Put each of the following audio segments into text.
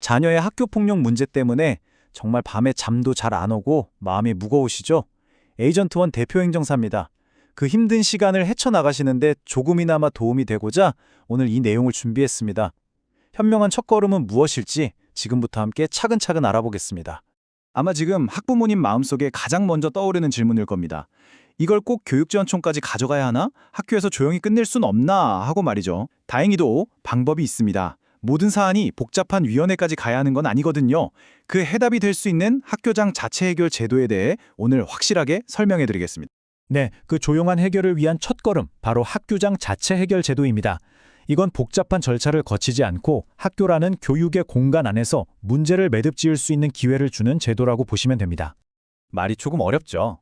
자녀의 학교 폭력 문제 때문에 정말 밤에 잠도 잘 안 오고 마음이 무거우시죠? 에이전트원 대표 행정사입니다. 그 힘든 시간을 헤쳐나가시는데 조금이나마 도움이 되고자 오늘 이 내용을 준비했습니다. 현명한 첫걸음은 무엇일지 지금부터 함께 차근차근 알아보겠습니다. 아마 지금 학부모님 마음속에 가장 먼저 떠오르는 질문일 겁니다. 이걸 꼭 교육지원청까지 가져가야 하나? 학교에서 조용히 끝낼 순 없나? 하고 말이죠. 다행히도 방법이 있습니다. 모든 사안이 복잡한 위원회까지 가야 하는 건 아니거든요. 그 해답이 될 수 있는 학교장 자체 해결 제도에 대해 오늘 확실하게 설명해 드리겠습니다. 네, 그 조용한 해결을 위한 첫걸음, 바로 학교장 자체 해결 제도입니다. 이건 복잡한 절차를 거치지 않고 학교라는 교육의 공간 안에서 문제를 매듭지을 수 있는 기회를 주는 제도라고 보시면 됩니다. 말이 조금 어렵죠?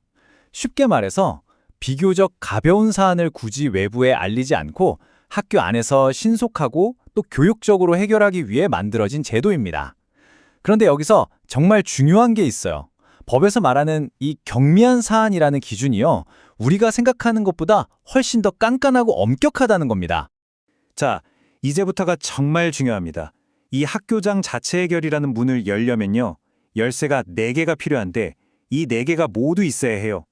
쉽게 말해서 비교적 가벼운 사안을 굳이 외부에 알리지 않고 학교 안에서 신속하고 또 교육적으로 해결하기 위해 만들어진 제도입니다. 그런데 여기서 정말 중요한 게 있어요. 법에서 말하는 이 경미한 사안이라는 기준이요, 우리가 생각하는 것보다 훨씬 더 깐깐하고 엄격하다는 겁니다. 자, 이제부터가 정말 중요합니다. 이 학교장 자체 해결이라는 문을 열려면요, 열쇠가 4개가 필요한데 이 4개가 모두 있어야 해요.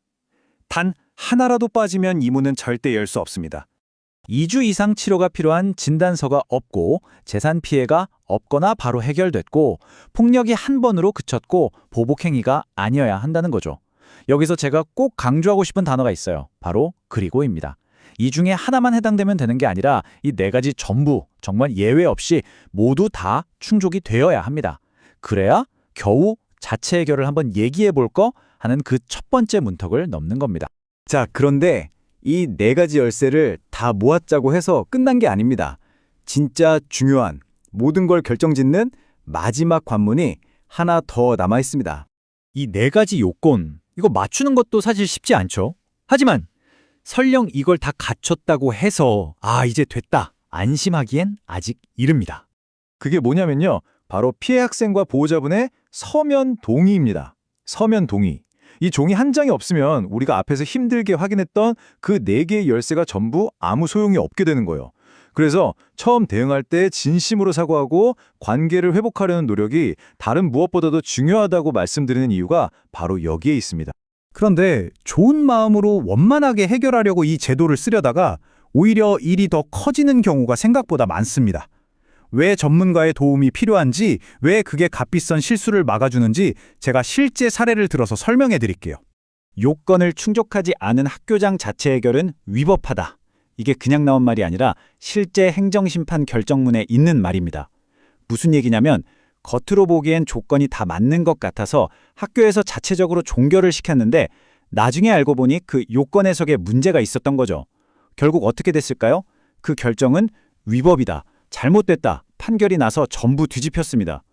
단 하나라도 빠지면 이 문은 절대 열 수 없습니다. 2주 이상 치료가 필요한 진단서가 없고, 재산 피해가 없거나 바로 해결됐고, 폭력이 한 번으로 그쳤고, 보복 행위가 아니어야 한다는 거죠. 여기서 제가 꼭 강조하고 싶은 단어가 있어요. 바로 그리고입니다. 이 중에 하나만 해당되면 되는 게 아니라 이 4가지 전부, 정말 예외 없이 모두 다 충족이 되어야 합니다. 그래야 겨우 자체 해결을 한번 얘기해 볼까 하는 그 첫 번째 문턱을 넘는 겁니다. 자, 그런데 이 4가지 열쇠를 다 모았자고 해서 끝난 게 아닙니다. 진짜 중요한, 모든 걸 결정짓는 마지막 관문이 하나 더 남아 있습니다. 이 4가지 요건, 이거 맞추는 것도 사실 쉽지 않죠. 하지만 설령 이걸 다 갖췄다고 해서 이제 됐다, 안심하기엔 아직 이릅니다. 그게 뭐냐면요, 바로 피해 학생과 보호자분의 서면 동의입니다. 서면 동의. 이 종이 한 장이 없으면 우리가 앞에서 힘들게 확인했던 그 4개의 열쇠가 전부 아무 소용이 없게 되는 거예요. 그래서 처음 대응할 때 진심으로 사과하고 관계를 회복하려는 노력이 다른 무엇보다도 중요하다고 말씀드리는 이유가 바로 여기에 있습니다. 그런데 좋은 마음으로 원만하게 해결하려고 이 제도를 쓰려다가 오히려 일이 더 커지는 경우가 생각보다 많습니다. 왜 전문가의 도움이 필요한지, 왜 그게 값비싼 실수를 막아주는지 제가 실제 사례를 들어서 설명해 드릴게요. 요건을 충족하지 않은 학교장 자체 해결은 위법하다. 이게 그냥 나온 말이 아니라 실제 행정심판 결정문에 있는 말입니다. 무슨 얘기냐면, 겉으로 보기엔 조건이 다 맞는 것 같아서 학교에서 자체적으로 종결을 시켰는데 나중에 알고 보니 그 요건 해석에 문제가 있었던 거죠. 결국 어떻게 됐을까요? 그 결정은 위법이다, 잘못됐다 판결이 나서 전부 뒤집혔습니다.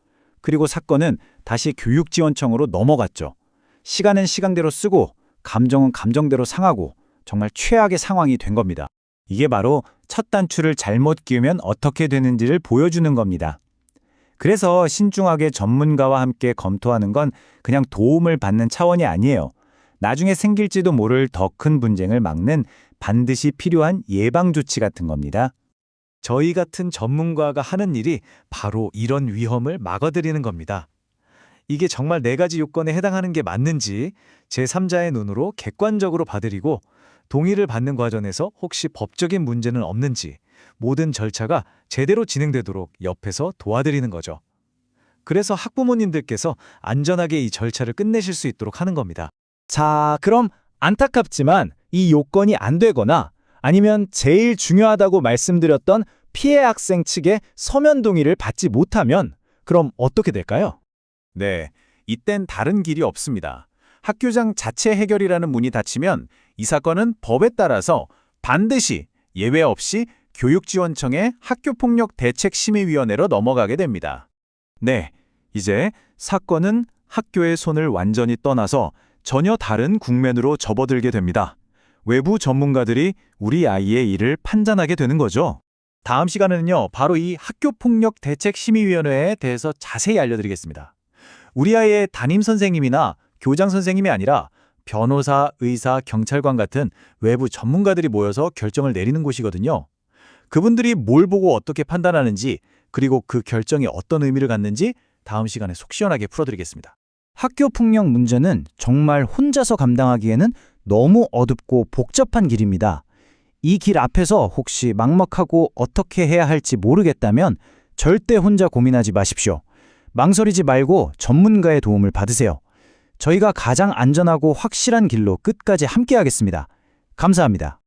그리고 사건은 다시 교육지원청으로 넘어갔죠. 시간은 시간대로 쓰고 감정은 감정대로 상하고 정말 최악의 상황이 된 겁니다. 이게 바로 첫 단추를 잘못 끼우면 어떻게 되는지를 보여주는 겁니다. 그래서 신중하게 전문가와 함께 검토하는 건 그냥 도움을 받는 차원이 아니에요. 나중에 생길지도 모를 더 큰 분쟁을 막는 반드시 필요한 예방조치 같은 겁니다. 저희 같은 전문가가 하는 일이 바로 이런 위험을 막아드리는 겁니다. 이게 정말 4가지 요건에 해당하는 게 맞는지 제3자의 눈으로 객관적으로 봐드리고, 동의를 받는 과정에서 혹시 법적인 문제는 없는지 모든 절차가 제대로 진행되도록 옆에서 도와드리는 거죠. 그래서 학부모님들께서 안전하게 이 절차를 끝내실 수 있도록 하는 겁니다. 자, 그럼 안타깝지만 이 요건이 안 되거나 아니면 제일 중요하다고 말씀드렸던 피해 학생 측의 서면 동의를 받지 못하면 그럼 어떻게 될까요? 네, 이땐 다른 길이 없습니다. 학교장 자체 해결이라는 문이 닫히면 이 사건은 법에 따라서 반드시 예외 없이 교육지원청의 학교폭력대책심의위원회로 넘어가게 됩니다. 네, 이제 사건은 학교의 손을 완전히 떠나서 전혀 다른 국면으로 접어들게 됩니다. 외부 전문가들이 우리 아이의 일을 판단하게 되는 거죠. 다음 시간에는요, 바로 이 학교폭력대책심의위원회에 대해서 자세히 알려드리겠습니다. 우리 아이의 담임선생님이나 교장선생님이 아니라 변호사, 의사, 경찰관 같은 외부 전문가들이 모여서 결정을 내리는 곳이거든요. 그분들이 뭘 보고 어떻게 판단하는지, 그리고 그 결정이 어떤 의미를 갖는지 다음 시간에 속 시원하게 풀어드리겠습니다. 학교 폭력 문제는 정말 혼자서 감당하기에는 너무 어둡고 복잡한 길입니다. 이 길 앞에서 혹시 막막하고 어떻게 해야 할지 모르겠다면 절대 혼자 고민하지 마십시오. 망설이지 말고 전문가의 도움을 받으세요. 저희가 가장 안전하고 확실한 길로 끝까지 함께하겠습니다. 감사합니다.